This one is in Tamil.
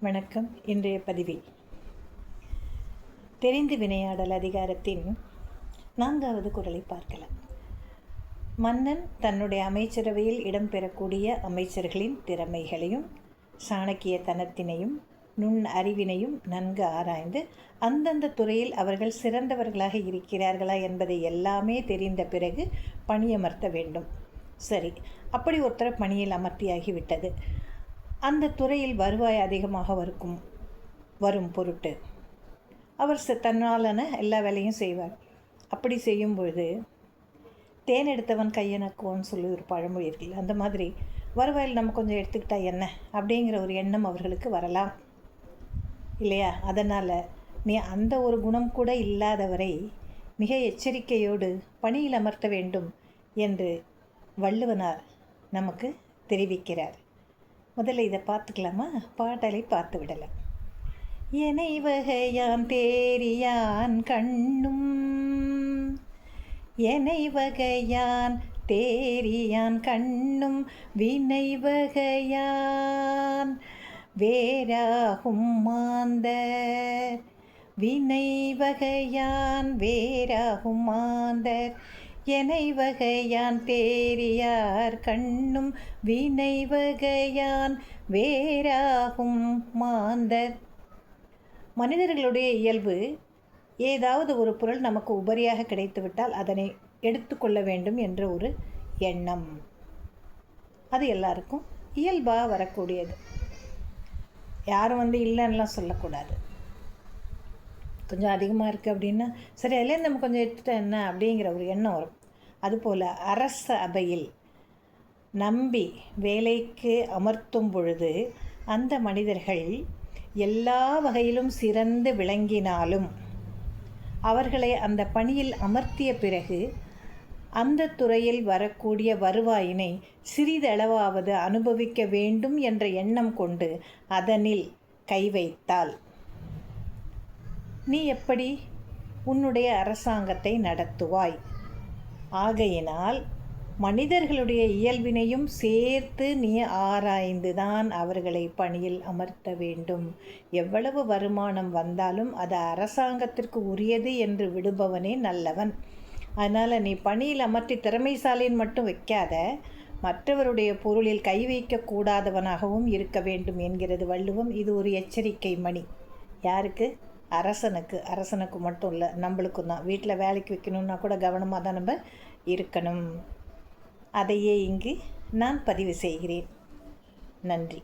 வணக்கம். இன்றைய பதிவில் தெரிந்து வினையாடல் அதிகாரத்தின் 4வது குறளை பார்க்கலாம். மன்னன் தன்னுடைய அமைச்சரவையில் இடம்பெறக்கூடிய அமைச்சர்களின் திறமைகளையும் சாணக்கியத்தனத்தினையும் நுண் அறிவினையும் நன்கு ஆராய்ந்து அந்தந்த துறையில் அவர்கள் சிறந்தவர்களாக இருக்கிறார்களா என்பதை எல்லாமே தெரிந்த பிறகு பணியமர்த்த வேண்டும். சரி, அப்படி ஒருத்தரை பணியில் அமர்த்தியாகிவிட்டது. அந்த துறையில் வருவாய் அதிகமாக வரும் பொருட்டு அவர் தன்னாலான எல்லா வேலையும் செய்வார். அப்படி செய்யும் பொழுது தேன் எடுத்தவன் கையனக்குவோன்னு சொல்லி ஒரு பழமொழி இருக்குல்ல, அந்த மாதிரி வருவாயில் நம்ம கொஞ்சம் எடுத்துக்கிட்டா என்ன அப்படிங்கிற ஒரு எண்ணம் அவர்களுக்கு வரலாம் இல்லையா? அதனால் நீ அந்த ஒரு குணம் கூட இல்லாதவரை மிக எச்சரிக்கையோடு பணியில் அமர்த்த வேண்டும் என்று வள்ளுவனார் நமக்கு தெரிவிக்கிறார். முதல்ல இதை பார்த்துக்கலாமா? பாடலை பார்த்து விடலாம். எனை வகையான் தேரியான் கண்ணும், எனை வகையான் தேரியான் கண்ணும், வினை வகையான் வேறாகும் மாந்தர், வினை வகையான் வேறாகும் மாந்தர், எனை வகையான் தேரியார் கண்ணும், வினை வகையான் வேறாகும் மாந்தர். மனிதர்களுடைய இயல்பு, ஏதாவது ஒரு பொருள் நமக்கு உபரியாக கிடைத்துவிட்டால் அதனை எடுத்துக்கொள்ள வேண்டும் என்ற ஒரு எண்ணம், அது எல்லாருக்கும் இயல்பாக வரக்கூடியது. யாரும் இல்லைன்னெலாம் சொல்லக்கூடாது. கொஞ்சம் அதிகமாக இருக்குது அப்படின்னா சரி, அதுலேருந்து நம்ம கொஞ்சம் எடுத்துட்டா என்ன அப்படிங்கிற ஒரு எண்ணம் வரும். அதுபோல் அரச அவையில் நம்பி வேலைக்கு அமர்த்தும் பொழுது அந்த மனிதர்கள் எல்லா வகையிலும் சிறந்து விளங்கினாலும் அவர்களை அந்த பணியில் அமர்த்திய பிறகு அந்த துறையில் வரக்கூடிய வருவாயினை சிறிதளவாவது அனுபவிக்க வேண்டும் என்ற எண்ணம் கொண்டு அதனில் கை வைத்தால் நீ எப்படி உன்னுடைய அரசாங்கத்தை நடத்துவாய்? ஆகையினால் மனிதர்களுடைய இயல்பினையும் சேர்த்து நீ ஆராய்ந்துதான் அவர்களை பணியில் அமர்த்த வேண்டும். எவ்வளவு வருமானம் வந்தாலும் அது அரசாங்கத்திற்கு உரியது என்று விடுபவனே நல்லவன். அதனால் நீ பணியில் அமர்த்தி திறமைசாலின்னு மட்டும் வைக்காத, மற்றவருடைய பொருளில் கை வைக்கக்கூடாதவனாகவும் இருக்க வேண்டும் என்கிறது வள்ளுவம். இது ஒரு எச்சரிக்கை மணி. யாருக்கு? அரசனுக்கு மட்டும் இல்லை, நம்மளுக்கும் தான். வீட்டில் வேலைக்கு வைக்கணுன்னா கூட கவனமாக தான் நம்ம இருக்கணும். அதையே இங்கு நான் பதிவு செய்கிறேன். நன்றி.